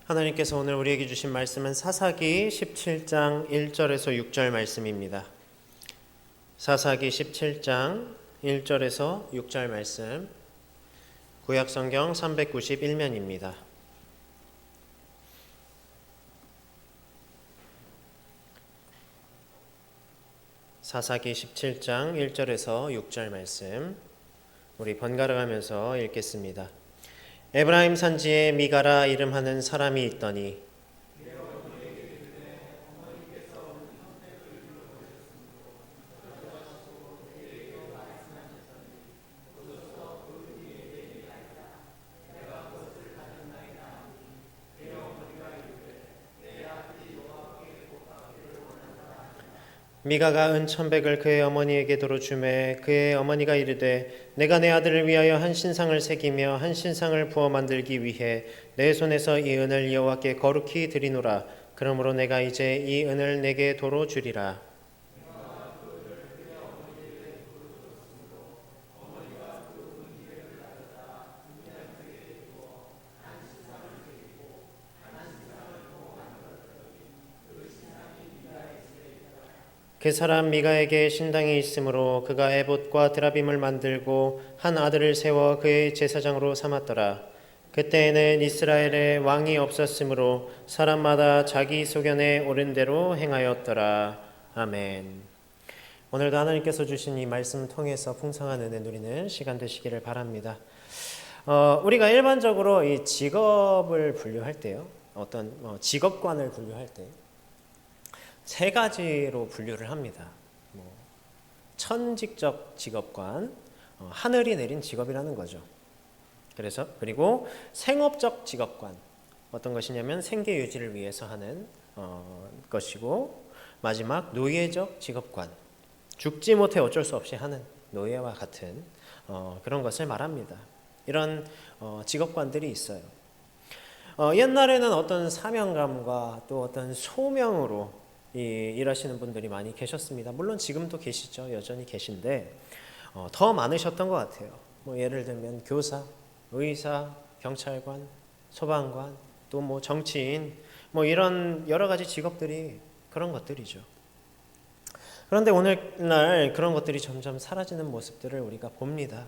하나님께서 오늘 우리에게 주신 말씀은 사사기 17장 1절에서 6절 말씀입니다. 사사기 17장 1절에서 6절 말씀, 구약성경 391면입니다. 사사기 17장 1절에서 6절 말씀, 우리 번갈아 가면서 읽겠습니다. 에브라임 산지에 미가라 이름하는 사람이 있더니 미가가 은 1,100을 그의 어머니에게 도로 주매 그의 어머니가 이르되 내가 내 아들을 위하여 한 신상을 새기며 한 신상을 부어 만들기 위해 내 손에서 이 은을 여호와께 거룩히 드리노라. 그러므로 내가 이제 이 은을 내게 도로 주리라. 그 사람 미가에게 신당이 있으므로 그가 에봇과 드라빔을 만들고 한 아들을 세워 그의 제사장으로 삼았더라. 그때에는 이스라엘에 왕이 없었으므로 사람마다 자기 소견에 옳은 대로 행하였더라. 아멘. 오늘도 하나님께서 주신 이 말씀 통해서 풍성한 은혜 누리는 시간 되시기를 바랍니다. 우리가 일반적으로 이 직업을 분류할 때요, 어떤 직업관을 분류할 때 세 가지로 분류를 합니다. 천직적 직업관, 하늘이 내린 직업이라는 거죠. 그리고 생업적 직업관, 어떤 것이냐면 생계 유지를 위해서 하는 것이고, 마지막 노예적 직업관, 죽지 못해 어쩔 수 없이 하는 노예와 같은 그런 것을 말합니다. 이런 직업관들이 있어요. 옛날에는 어떤 사명감과 또 어떤 소명으로 일하시는 분들이 많이 계셨습니다. 물론 지금도 계시죠. 여전히 계신데 더 많으셨던 것 같아요. 예를 들면 교사, 의사, 경찰관, 소방관, 또 정치인, 이런 여러 가지 직업들이 그런 것들이죠. 그런데 오늘날 그런 것들이 점점 사라지는 모습들을 우리가 봅니다.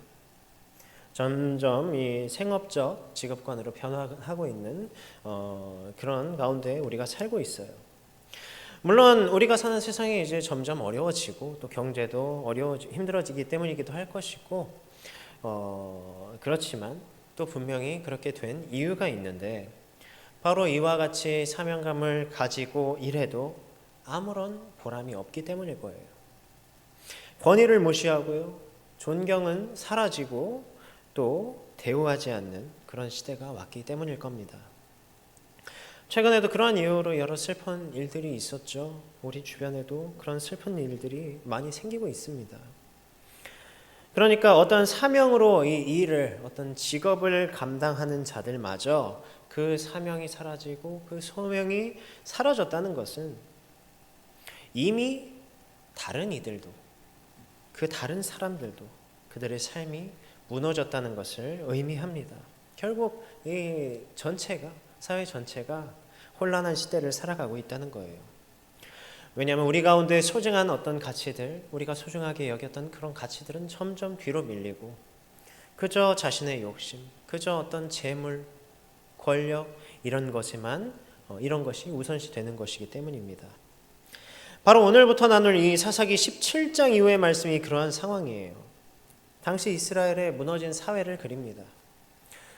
점점 이 생업적 직업관으로 변화하고 있는 그런 가운데 우리가 살고 있어요. 물론 우리가 사는 세상이 이제 점점 어려워지고 또 경제도 힘들어지기 때문이기도 할 것이고, 그렇지만 또 분명히 그렇게 된 이유가 있는데, 바로 이와 같이 사명감을 가지고 일해도 아무런 보람이 없기 때문일 거예요. 권위를 무시하고요, 존경은 사라지고 또 대우하지 않는 그런 시대가 왔기 때문일 겁니다. 최근에도 그러한 이유로 여러 슬픈 일들이 있었죠. 우리 주변에도 그런 슬픈 일들이 많이 생기고 있습니다. 그러니까 어떤 사명으로 이 일을, 어떤 직업을 감당하는 자들마저 그 사명이 사라지고 그 소명이 사라졌다는 것은 이미 다른 이들도, 그 다른 사람들도 그들의 삶이 무너졌다는 것을 의미합니다. 결국 이 사회 전체가 혼란한 시대를 살아가고 있다는 거예요. 왜냐하면 우리 가운데 소중한 어떤 가치들, 우리가 소중하게 여겼던 그런 가치들은 점점 뒤로 밀리고 그저 자신의 욕심, 그저 어떤 재물, 권력 이런 것이 우선시 되는 것이기 때문입니다. 바로 오늘부터 나눌 이 사사기 17장 이후의 말씀이 그러한 상황이에요. 당시 이스라엘의 무너진 사회를 그립니다.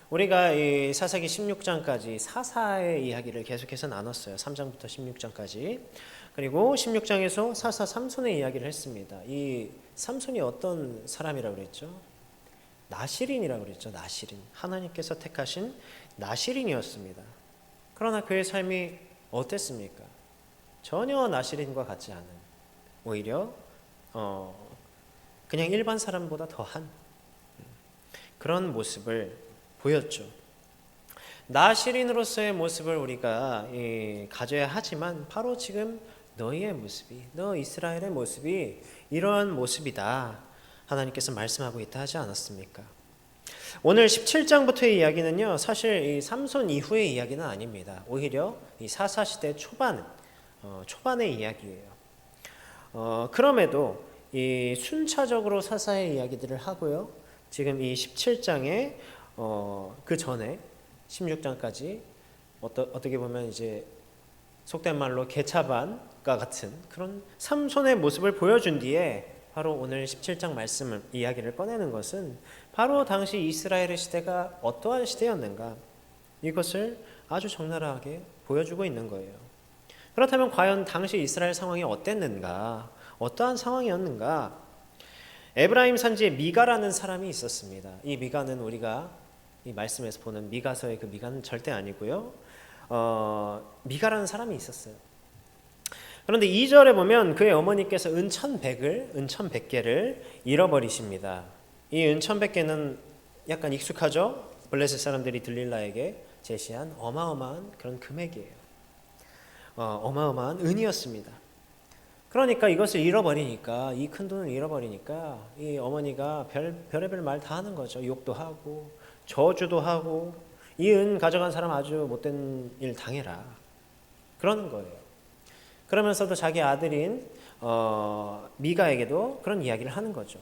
우리가 이 사사기 16장까지 사사의 이야기를 계속해서 나눴어요. 3장부터 16장까지. 그리고 16장에서 사사 삼손의 이야기를 했습니다. 이 삼손이 어떤 사람이라고 그랬죠? 나실인이라고 그랬죠. 나실인. 하나님께서 택하신 나실인이었습니다. 그러나 그의 삶이 어땠습니까? 전혀 나실인과 같지 않은, 오히려 그냥 일반 사람보다 더한 그런 모습을 보였죠. 나실인으로서의 모습을 우리가 가져야 하지만 바로 지금 너 이스라엘의 모습이 이러한 모습이다. 하나님께서 말씀하고 있다 하지 않았습니까? 오늘 17장부터의 이야기는요, 사실 이 삼손 이후의 이야기는 아닙니다. 오히려 이 사사시대 초반의 이야기예요. 그럼에도 이 순차적으로 사사의 이야기들을 하고요. 지금 이 17장에 그 전에 16장까지 어떻게 보면 이제 속된 말로 개차반과 같은 그런 삼손의 모습을 보여준 뒤에 바로 오늘 17장 말씀을 이야기를 꺼내는 것은 바로 당시 이스라엘의 시대가 어떠한 시대였는가 이것을 아주 적나라하게 보여주고 있는 거예요. 그렇다면 과연 당시 이스라엘 상황이 어땠는가? 어떠한 상황이었는가? 에브라임 산지에 미가라는 사람이 있었습니다. 이 미가는 우리가 이 말씀에서 보는 미가서의 그 미가는 절대 아니고요. 미가라는 사람이 있었어요. 그런데 2절에 보면 그의 어머니께서 은 1,100개를 잃어버리십니다. 이 은 1,100개는 약간 익숙하죠? 블레셋 사람들이 들릴라에게 제시한 어마어마한 그런 금액이에요. 어마어마한 은이었습니다. 그러니까 이것을 잃어버리니까, 이 큰 돈을 잃어버리니까 이 어머니가 별의별 말 다 하는 거죠. 욕도 하고 저주도 하고 이 은 가져간 사람 아주 못된 일 당해라 그러는 거예요. 그러면서도 자기 아들인 미가에게도 그런 이야기를 하는 거죠.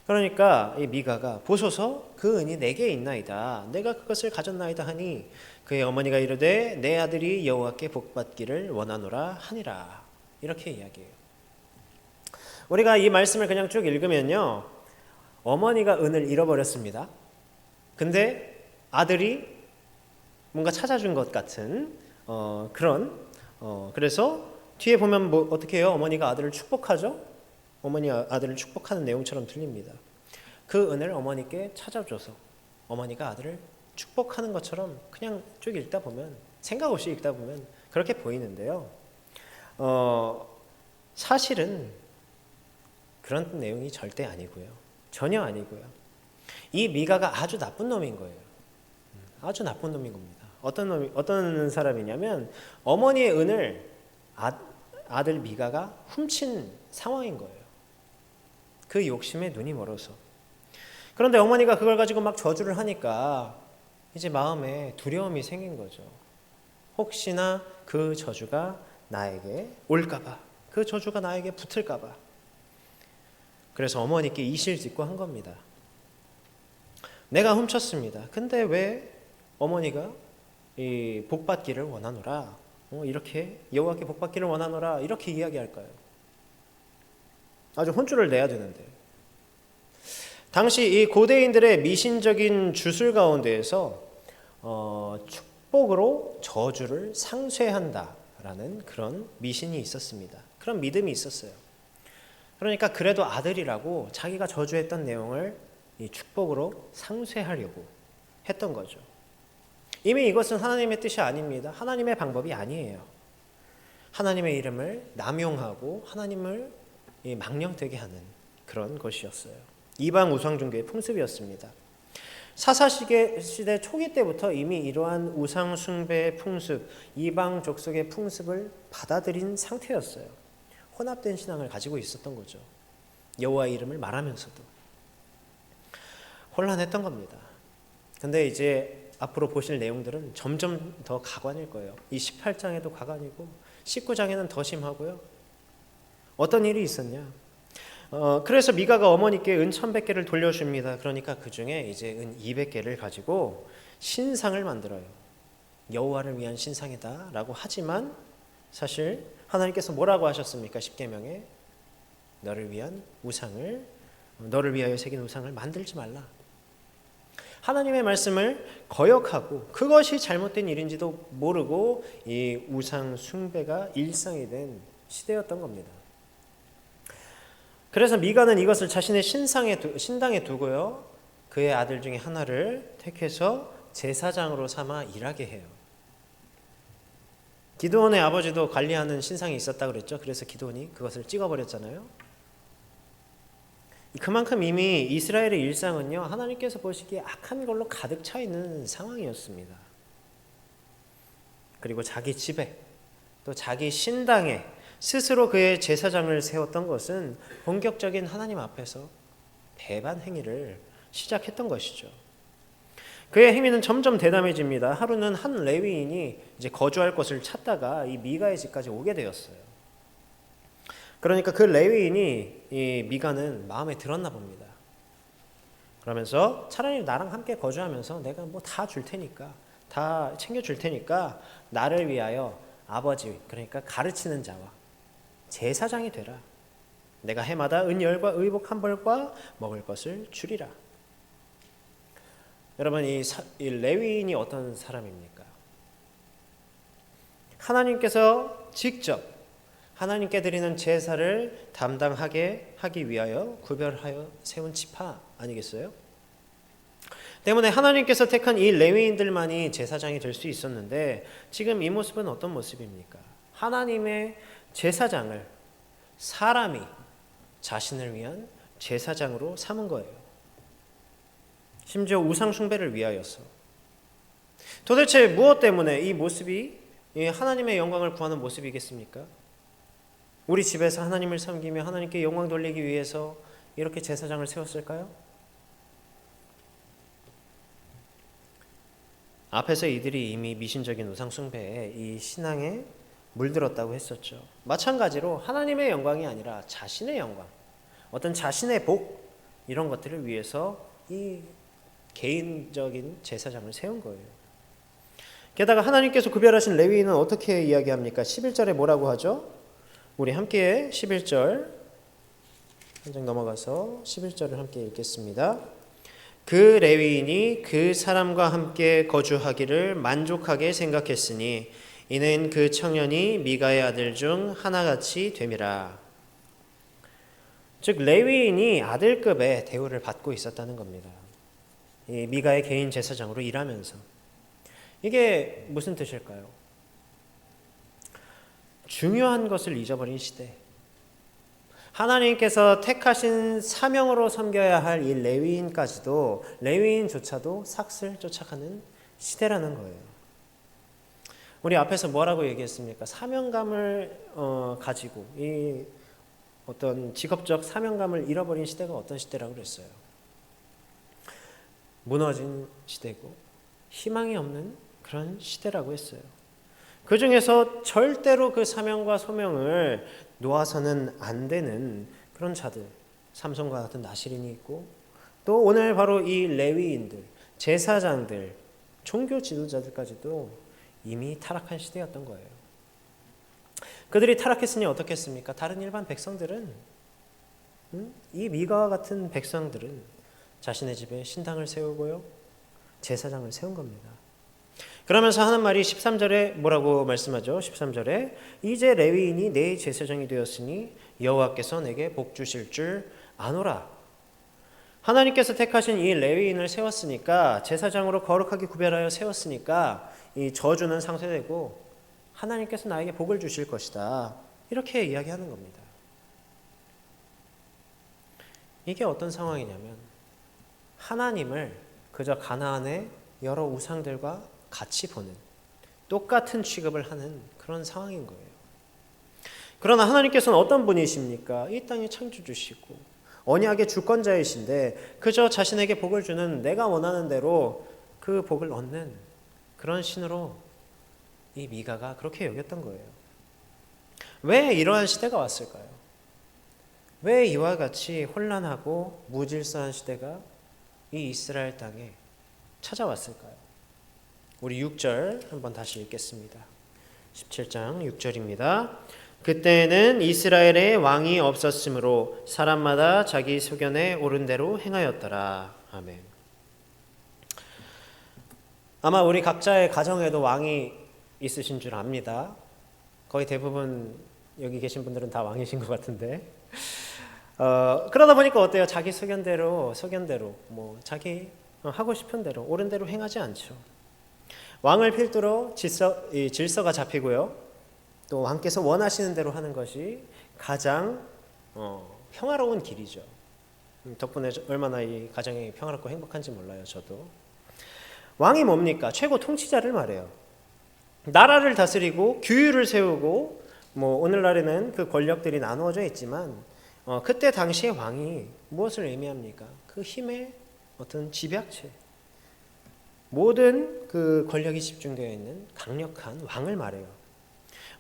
그러니까 이 미가가 보소서 그 은이 내게 있나이다. 내가 그것을 가졌나이다 하니 그의 어머니가 이르되 내 아들이 여호와께 복받기를 원하노라 하니라. 이렇게 이야기해요. 우리가 이 말씀을 그냥 쭉 읽으면요. 어머니가 은을 잃어버렸습니다. 근데 아들이 뭔가 찾아준 것 같은 그래서 뒤에 보면 뭐 어떻게 해요? 어머니가 아들을 축복하죠? 어머니 아들을 축복하는 내용처럼 들립니다. 그 은을 어머니께 찾아줘서 어머니가 아들을 축복하는 것처럼 그냥 쭉 읽다 보면 생각 없이 읽다 보면 그렇게 보이는데요. 사실은 그런 내용이 절대 아니고요. 전혀 아니고요. 이 미가가 아주 나쁜 놈인 거예요. 아주 나쁜 놈인 겁니다. 어떤 사람이냐면 어머니의 은을 아들 미가가 훔친 상황인 거예요. 그 욕심에 눈이 멀어서. 그런데 어머니가 그걸 가지고 막 저주를 하니까 이제 마음에 두려움이 생긴 거죠. 혹시나 그 저주가 나에게 올까봐, 그 저주가 나에게 붙을까봐. 그래서 어머니께 이실 짓고 한 겁니다. 내가 훔쳤습니다. 근데 왜 어머니가 이 복받기를 원하노라, 이렇게 여호와께 복받기를 원하노라 이렇게 이야기할까요? 아주 혼쭐을 내야 되는데. 당시 이 고대인들의 미신적인 주술 가운데에서 축복으로 저주를 상쇄한다라는 그런 미신이 있었습니다. 그런 믿음이 있었어요. 그러니까 그래도 아들이라고 자기가 저주했던 내용을 이 축복으로 상쇄하려고 했던 거죠. 이미 이것은 하나님의 뜻이 아닙니다. 하나님의 방법이 아니에요. 하나님의 이름을 남용하고 하나님을 망령되게 하는 그런 것이었어요. 이방 우상종교의 풍습이었습니다. 사사시대 초기 때부터 이미 이러한 우상 숭배의 풍습, 이방 족속의 풍습을 받아들인 상태였어요. 혼합된 신앙을 가지고 있었던 거죠. 여호와의 이름을 말하면서도 혼란했던 겁니다. 근데 이제 앞으로 보실 내용들은 점점 더 가관일 거예요. 이 18장에도 가관이고 19장에는 더 심하고요. 어떤 일이 있었냐? 그래서 미가가 어머니께 은 1,100개를 돌려줍니다. 그러니까 그 중에 이제 은 200개를 가지고 신상을 만들어요. 여호와를 위한 신상이다라고 하지만 사실 하나님께서 뭐라고 하셨습니까? 십계명에 너를 위하여 새긴 우상을 만들지 말라. 하나님의 말씀을 거역하고 그것이 잘못된 일인지도 모르고 이 우상 숭배가 일상이 된 시대였던 겁니다. 그래서 미가는 이것을 자신의 신당에 두고요. 그의 아들 중에 하나를 택해서 제사장으로 삼아 일하게 해요. 기드온의 아버지도 관리하는 신상이 있었다고 그랬죠. 그래서 기드온이 그것을 찍어버렸잖아요. 그만큼 이미 이스라엘의 일상은요, 하나님께서 보시기에 악한 걸로 가득 차 있는 상황이었습니다. 그리고 자기 집에 또 자기 신당에 스스로 그의 제사장을 세웠던 것은 본격적인 하나님 앞에서 배반 행위를 시작했던 것이죠. 그의 행위는 점점 대담해집니다. 하루는 한 레위인이 이제 거주할 곳을 찾다가 이 미가의 집까지 오게 되었어요. 그러니까 그 레위인이 이 미가는 마음에 들었나 봅니다. 그러면서 차라리 나랑 함께 거주하면서 내가 뭐 다 줄 테니까, 다 챙겨줄 테니까 나를 위하여 아버지, 그러니까 가르치는 자와 제사장이 되라. 내가 해마다 은열과 의복 한 벌과 먹을 것을 주리라. 여러분, 이 레위인이 어떤 사람입니까? 하나님께서 직접 하나님께 드리는 제사를 담당하게 하기 위하여 구별하여 세운 지파 아니겠어요? 때문에 하나님께서 택한 이 레위인들만이 제사장이 될 수 있었는데, 지금 이 모습은 어떤 모습입니까? 하나님의 제사장을 사람이 자신을 위한 제사장으로 삼은 거예요. 심지어 우상 숭배를 위하여서. 도대체 무엇 때문에 이 모습이 하나님의 영광을 구하는 모습이겠습니까? 우리 집에서 하나님을 섬기며 하나님께 영광 돌리기 위해서 이렇게 제사장을 세웠을까요? 앞에서 이들이 이미 미신적인 우상 숭배에 이 신앙에 물들었다고 했었죠. 마찬가지로 하나님의 영광이 아니라 자신의 영광, 어떤 자신의 복, 이런 것들을 위해서 이 개인적인 제사장을 세운 거예요. 게다가 하나님께서 구별하신 레위인은 어떻게 이야기합니까? 11절에 뭐라고 하죠? 우리 함께 11절 한 장 넘어가서 11절을 함께 읽겠습니다. 그 레위인이 그 사람과 함께 거주하기를 만족하게 생각했으니 이는 그 청년이 미가의 아들 중 하나같이 됨이라. 즉 레위인이 아들급의 대우를 받고 있었다는 겁니다. 이 미가의 개인 제사장으로 일하면서. 이게 무슨 뜻일까요? 중요한 것을 잊어버린 시대, 하나님께서 택하신 사명으로 섬겨야 할 이 레위인까지도, 레위인조차도 삭슬 쫓아가는 시대라는 거예요. 우리 앞에서 뭐라고 얘기했습니까? 사명감을 가지고 이 어떤 직업적 사명감을 잃어버린 시대가 어떤 시대라고 그랬어요? 무너진 시대고 희망이 없는 그런 시대라고 했어요. 그 중에서 절대로 그 사명과 소명을 놓아서는 안 되는 그런 자들, 삼손과 같은 나시린이 있고, 또 오늘 바로 이 레위인들, 제사장들, 종교 지도자들까지도 이미 타락한 시대였던 거예요. 그들이 타락했으니 어떻겠습니까? 다른 일반 백성들은, 이 미가와 같은 백성들은 자신의 집에 신당을 세우고요, 제사장을 세운 겁니다. 그러면서 하는 말이 13절에 뭐라고 말씀하죠? 13절에 이제 레위인이 내 제사장이 되었으니 여호와께서 내게 복 주실 줄 아노라. 하나님께서 택하신 이 레위인을 세웠으니까, 제사장으로 거룩하게 구별하여 세웠으니까 이 저주는 상쇄되고 하나님께서 나에게 복을 주실 것이다. 이렇게 이야기하는 겁니다. 이게 어떤 상황이냐면, 하나님을 그저 가나안의 여러 우상들과 같이 보는, 똑같은 취급을 하는 그런 상황인 거예요. 그러나 하나님께서는 어떤 분이십니까? 이 땅에 창조주시고 언약의 주권자이신데 그저 자신에게 복을 주는, 내가 원하는 대로 그 복을 얻는 그런 신으로 이 미가가 그렇게 여겼던 거예요. 왜 이러한 시대가 왔을까요? 왜 이와 같이 혼란하고 무질서한 시대가 이 이스라엘 땅에 찾아왔을까요? 우리 6절 한번 다시 읽겠습니다. 17장 6절입니다. 그때는 이스라엘에 왕이 없었으므로 사람마다 자기 소견에 옳은 대로 행하였더라. 아멘. 아마 우리 각자의 가정에도 왕이 있으신 줄 압니다. 거의 대부분 여기 계신 분들은 다 왕이신 것 같은데, 그러다 보니까 어때요? 자기 소견대로 뭐 자기 하고 싶은 대로, 옳은 대로 행하지 않죠. 왕을 필두로 질서가 잡히고요, 또 왕께서 원하시는 대로 하는 것이 가장 평화로운 길이죠. 덕분에 얼마나 이 가정이 평화롭고 행복한지 몰라요. 저도. 왕이 뭡니까? 최고 통치자를 말해요. 나라를 다스리고 규율을 세우고, 뭐 오늘날에는 그 권력들이 나누어져 있지만 그때 당시에 왕이 무엇을 의미합니까? 그 힘의 어떤 집약체, 모든 그 권력이 집중되어 있는 강력한 왕을 말해요.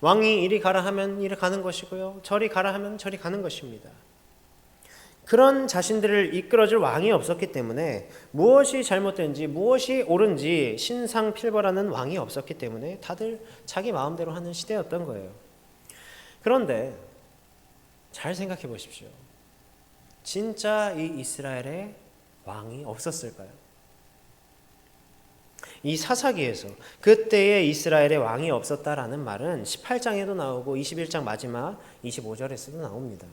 왕이 이리 가라 하면 이리 가는 것이고요, 저리 가라 하면 저리 가는 것입니다. 그런 자신들을 이끌어줄 왕이 없었기 때문에 무엇이 잘못된지 무엇이 옳은지 신상필벌하는 왕이 없었기 때문에 다들 자기 마음대로 하는 시대였던 거예요. 그런데 잘 생각해 보십시오. 진짜 이 이스라엘에 왕이 없었을까요? 이 사사기에서 그때의 이스라엘에 왕이 없었다라는 말은 18장에도 나오고 21장 마지막 25절에서도 나옵니다.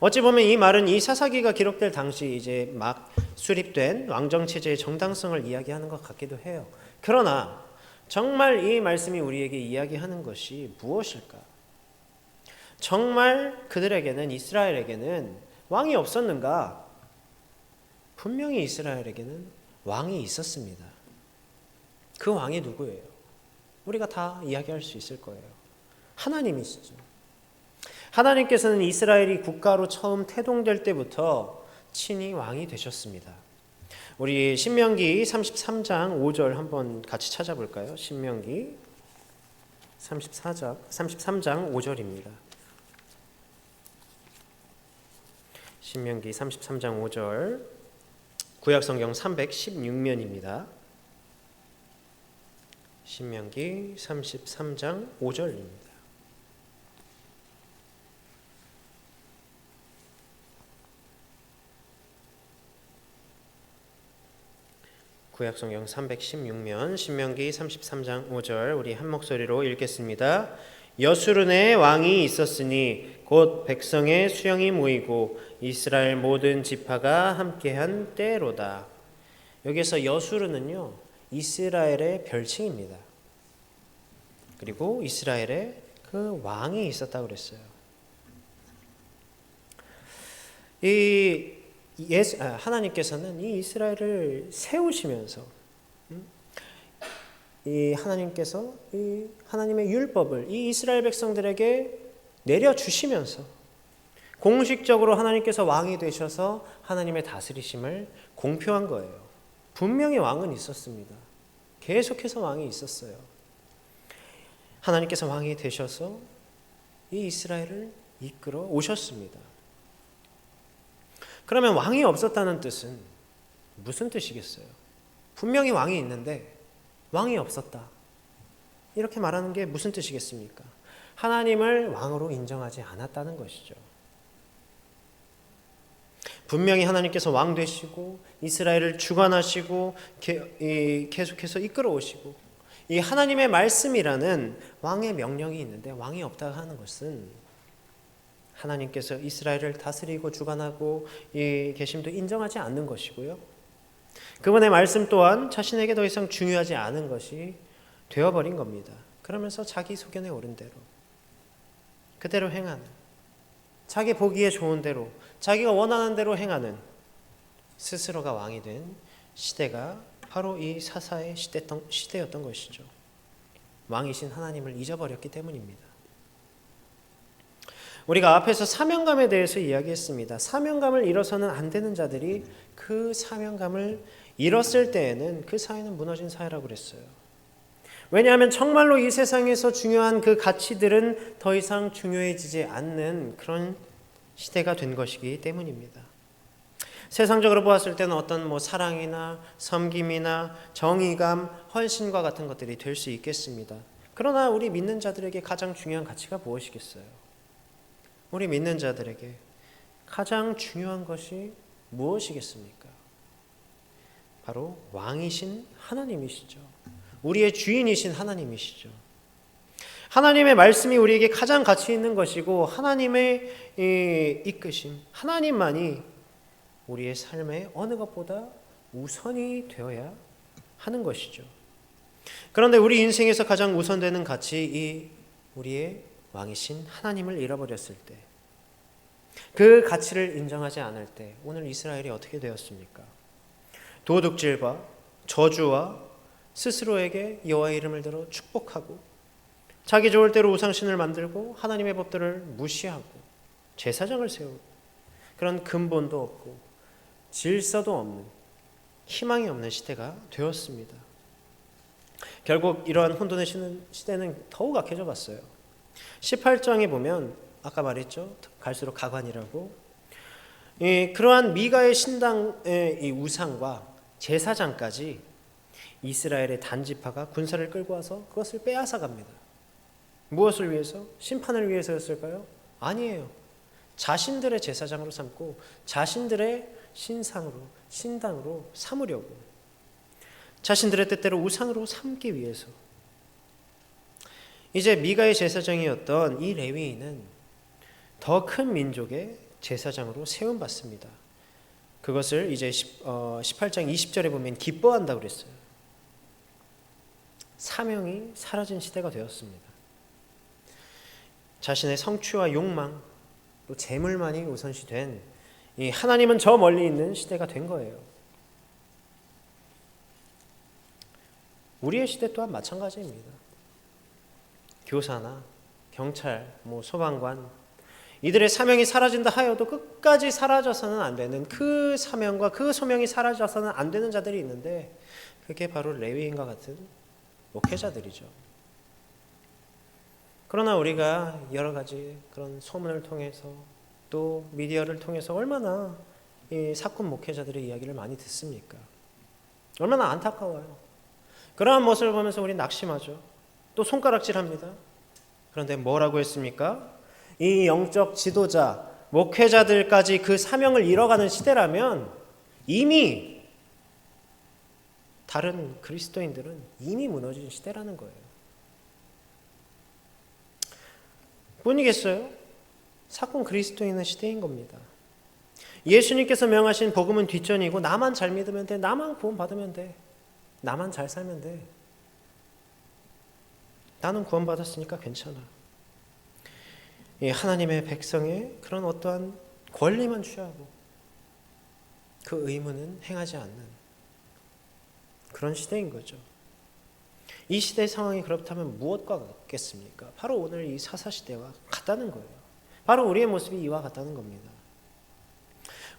어찌 보면 이 말은 이 사사기가 기록될 당시 이제 막 수립된 왕정 체제의 정당성을 이야기하는 것 같기도 해요. 그러나 정말 이 말씀이 우리에게 이야기하는 것이 무엇일까? 정말 그들에게는, 이스라엘에게는 왕이 없었는가? 분명히 이스라엘에게는 왕이 있었습니다. 그 왕이 누구예요? 우리가 다 이야기할 수 있을 거예요. 하나님이시죠. 하나님께서는 이스라엘이 국가로 처음 태동될 때부터 친히 왕이 되셨습니다. 우리 신명기 33장 5절 한번 같이 찾아볼까요? 신명기 33장 5절입니다. 신명기 33장 5절, 구약성경 316면입니다. 신명기 33장 5절입니다. 구약성경 316면 신명기 33장 5절 우리 한 목소리로 읽겠습니다. 여수른의 왕이 있었으니 곧 백성의 수령이 모이고 이스라엘 모든 지파가 함께한 때로다. 여기서 여수르는요, 이스라엘의 별칭입니다. 그리고 이스라엘에 그 왕이 있었다고 그랬어요. 하나님께서는 이 이스라엘을 세우시면서 이 하나님께서 이 하나님의 율법을 이 이스라엘 백성들에게 내려주시면서 공식적으로 하나님께서 왕이 되셔서 하나님의 다스리심을 공표한 거예요. 분명히 왕은 있었습니다. 계속해서 왕이 있었어요. 하나님께서 왕이 되셔서 이 이스라엘을 이끌어 오셨습니다. 그러면 왕이 없었다는 뜻은 무슨 뜻이겠어요? 분명히 왕이 있는데 왕이 없었다. 이렇게 말하는 게 무슨 뜻이겠습니까? 하나님을 왕으로 인정하지 않았다는 것이죠. 분명히 하나님께서 왕 되시고 이스라엘을 주관하시고 계속해서 이끌어 오시고 이 하나님의 말씀이라는 왕의 명령이 있는데 왕이 없다고 하는 것은 하나님께서 이스라엘을 다스리고 주관하고 이 계심도 인정하지 않는 것이고요. 그분의 말씀 또한 자신에게 더 이상 중요하지 않은 것이 되어버린 겁니다. 그러면서 자기 소견에 오른 대로 그대로 행하는, 자기 보기에 좋은 대로 자기가 원하는 대로 행하는 스스로가 왕이 된 시대가 바로 이 사사의 시대였던 것이죠. 왕이신 하나님을 잊어버렸기 때문입니다. 우리가 앞에서 사명감에 대해서 이야기했습니다. 사명감을 잃어서는 안 되는 자들이 그 사명감을 잃었을 때에는 그 사회는 무너진 사회라고 그랬어요. 왜냐하면 정말로 이 세상에서 중요한 그 가치들은 더 이상 중요해지지 않는 그런 시대가 된 것이기 때문입니다. 세상적으로 보았을 때는 어떤 사랑이나 섬김이나 정의감, 헌신과 같은 것들이 될 수 있겠습니다. 그러나 우리 믿는 자들에게 가장 중요한 가치가 무엇이겠어요? 우리 믿는 자들에게 가장 중요한 것이 무엇이겠습니까? 바로 왕이신 하나님이시죠. 우리의 주인이신 하나님이시죠. 하나님의 말씀이 우리에게 가장 가치 있는 것이고 하나님의 이끄심, 하나님만이 우리의 삶에 어느 것보다 우선이 되어야 하는 것이죠. 그런데 우리 인생에서 가장 우선되는 가치, 이 우리의 왕이신 하나님을 잃어버렸을 때, 그 가치를 인정하지 않을 때 오늘 이스라엘이 어떻게 되었습니까? 도둑질과 저주와 스스로에게 여호와의 이름을 들어 축복하고 자기 좋을 대로 우상신을 만들고 하나님의 법들을 무시하고 제사장을 세우고 그런 근본도 없고 질서도 없는 희망이 없는 시대가 되었습니다. 결국 이러한 혼돈의 시대는 더욱 악해져 갔어요. 18장에 보면 아까 말했죠. 갈수록 가관이라고. 그러한 미가의 신당의 이 우상과 제사장까지 이스라엘의 단지파가 군사를 끌고 와서 그것을 빼앗아 갑니다. 무엇을 위해서? 심판을 위해서였을까요? 아니에요. 자신들의 제사장으로 삼고 자신들의 신상으로, 신당으로 삼으려고, 자신들의 뜻대로 우상으로 삼기 위해서. 이제 미가의 제사장이었던 이 레위인은 더 큰 민족의 제사장으로 세움받습니다. 그것을 이제 18장 20절에 보면 기뻐한다고 그랬어요. 사명이 사라진 시대가 되었습니다. 자신의 성취와 욕망, 또 재물만이 우선시된 이 하나님은 저 멀리 있는 시대가 된 거예요. 우리의 시대 또한 마찬가지입니다. 교사나 경찰, 소방관, 이들의 사명이 사라진다 하여도 끝까지 사라져서는 안 되는, 그 사명과 그 소명이 사라져서는 안 되는 자들이 있는데, 그게 바로 레위인과 같은 목회자들이죠. 그러나 우리가 여러 가지 그런 소문을 통해서 또 미디어를 통해서 얼마나 이 사건 목회자들의 이야기를 많이 듣습니까? 얼마나 안타까워요. 그러한 모습을 보면서 우리 낙심하죠. 또 손가락질합니다. 그런데 뭐라고 했습니까? 이 영적 지도자, 목회자들까지 그 사명을 잃어가는 시대라면 이미 다른 그리스도인들은 이미 무너진 시대라는 거예요. 뿐이겠어요? 사건 그리스도인의 시대인 겁니다. 예수님께서 명하신 복음은 뒷전이고 나만 잘 믿으면 돼, 나만 구원 받으면 돼, 나만 잘 살면 돼, 나는 구원 받았으니까 괜찮아. 하나님의 백성의 그런 어떠한 권리만 취하고 그 의무는 행하지 않는 그런 시대인 거죠. 이 시대의 상황이 그렇다면 무엇과 같겠습니까? 바로 오늘 이 사사시대와 같다는 거예요. 바로 우리의 모습이 이와 같다는 겁니다.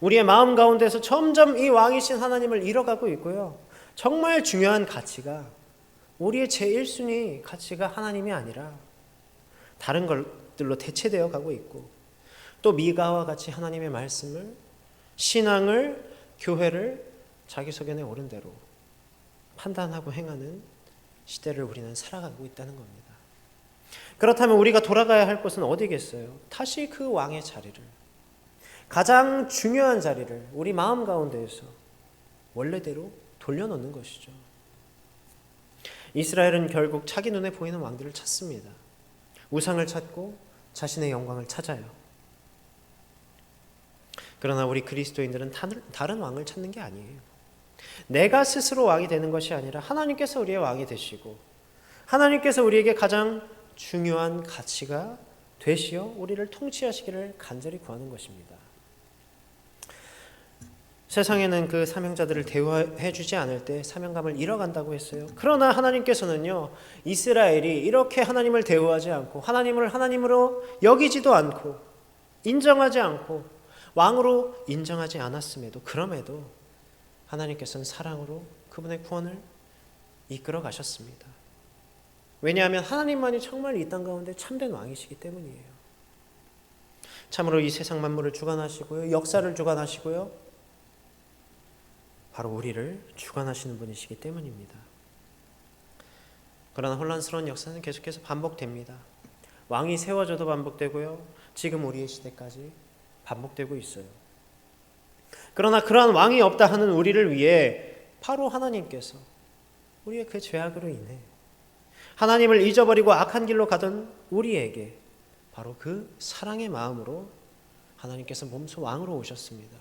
우리의 마음 가운데서 점점 이 왕이신 하나님을 잃어가고 있고요. 정말 중요한 가치가, 우리의 제1순위 가치가 하나님이 아니라 다른 것들로 대체되어 가고 있고, 또 미가와 같이 하나님의 말씀을, 신앙을, 교회를 자기 소견에 옳은 대로 판단하고 행하는 시대를 우리는 살아가고 있다는 겁니다. 그렇다면 우리가 돌아가야 할 곳은 어디겠어요? 다시 그 왕의 자리를, 가장 중요한 자리를 우리 마음 가운데에서 원래대로 돌려놓는 것이죠. 이스라엘은 결국 자기 눈에 보이는 왕들을 찾습니다. 우상을 찾고 자신의 영광을 찾아요. 그러나 우리 그리스도인들은 다른 왕을 찾는 게 아니에요. 내가 스스로 왕이 되는 것이 아니라 하나님께서 우리의 왕이 되시고, 하나님께서 우리에게 가장 중요한 가치가 되시어 우리를 통치하시기를 간절히 구하는 것입니다. 세상에는 그 사명자들을 대우해 주지 않을 때 사명감을 잃어간다고 했어요. 그러나 하나님께서는요, 이스라엘이 이렇게 하나님을 대우하지 않고 하나님을 하나님으로 여기지도 않고 인정하지 않고 왕으로 인정하지 않았음에도, 그럼에도 하나님께서는 사랑으로 그분의 구원을 이끌어 가셨습니다. 왜냐하면 하나님만이 정말 이 땅 가운데 참된 왕이시기 때문이에요. 참으로 이 세상 만물을 주관하시고요, 역사를 주관하시고요, 바로 우리를 주관하시는 분이시기 때문입니다. 그러나 혼란스러운 역사는 계속해서 반복됩니다. 왕이 세워져도 반복되고요, 지금 우리의 시대까지 반복되고 있어요. 그러나 그러한 왕이 없다 하는 우리를 위해 바로 하나님께서 우리의 그 죄악으로 인해 하나님을 잊어버리고 악한 길로 가던 우리에게 바로 그 사랑의 마음으로 하나님께서 몸소 왕으로 오셨습니다.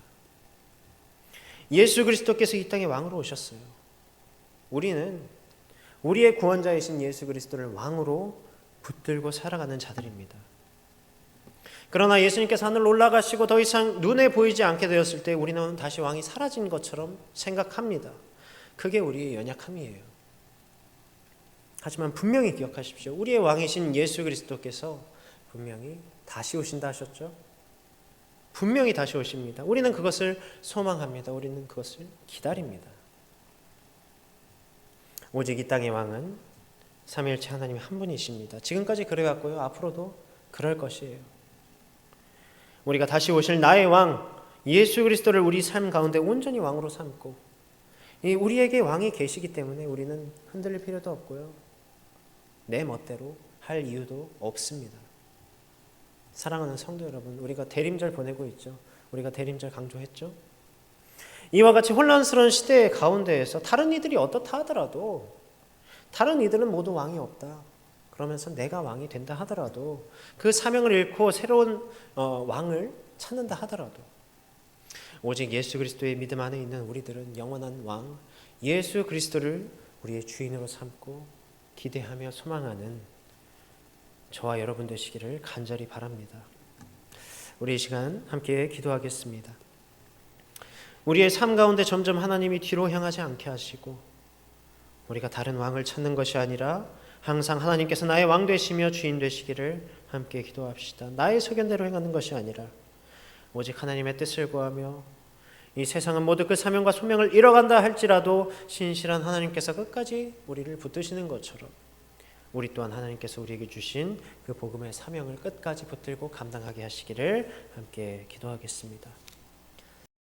예수 그리스도께서 이 땅에 왕으로 오셨어요. 우리는 우리의 구원자이신 예수 그리스도를 왕으로 붙들고 살아가는 자들입니다. 그러나 예수님께서 하늘로 올라가시고 더 이상 눈에 보이지 않게 되었을 때 우리는 다시 왕이 사라진 것처럼 생각합니다. 그게 우리의 연약함이에요. 하지만 분명히 기억하십시오. 우리의 왕이신 예수 그리스도께서 분명히 다시 오신다 하셨죠? 분명히 다시 오십니다. 우리는 그것을 소망합니다. 우리는 그것을 기다립니다. 오직 이 땅의 왕은 삼위일체 하나님 한 분이십니다. 지금까지 그래왔고요. 앞으로도 그럴 것이에요. 우리가 다시 오실 나의 왕 예수 그리스도를 우리 삶 가운데 온전히 왕으로 삼고 우리에게 왕이 계시기 때문에 우리는 흔들릴 필요도 없고요. 내 멋대로 할 이유도 없습니다. 사랑하는 성도 여러분, 우리가 대림절 보내고 있죠. 우리가 대림절 강조했죠. 이와 같이 혼란스러운 시대 가운데에서 다른 이들이 어떻다 하더라도 다른 이들은 모두 왕이 없다. 그러면서 내가 왕이 된다 하더라도 그 사명을 잃고 새로운 왕을 찾는다 하더라도 오직 예수 그리스도의 믿음 안에 있는 우리들은 영원한 왕 예수 그리스도를 우리의 주인으로 삼고 기대하며 소망하는 저와 여러분 되시기를 간절히 바랍니다. 우리 이 시간 함께 기도하겠습니다. 우리의 삶 가운데 점점 하나님이 뒤로 향하지 않게 하시고 우리가 다른 왕을 찾는 것이 아니라 항상 하나님께서 나의 왕 되시며 주인 되시기를 함께 기도합시다. 나의 소견대로 행하는 것이 아니라 오직 하나님의 뜻을 구하며 이 세상은 모두 그 사명과 소명을 잃어간다 할지라도 신실한 하나님께서 끝까지 우리를 붙드시는 것처럼 우리 또한 하나님께서 우리에게 주신 그 복음의 사명을 끝까지 붙들고 감당하게 하시기를 함께 기도하겠습니다.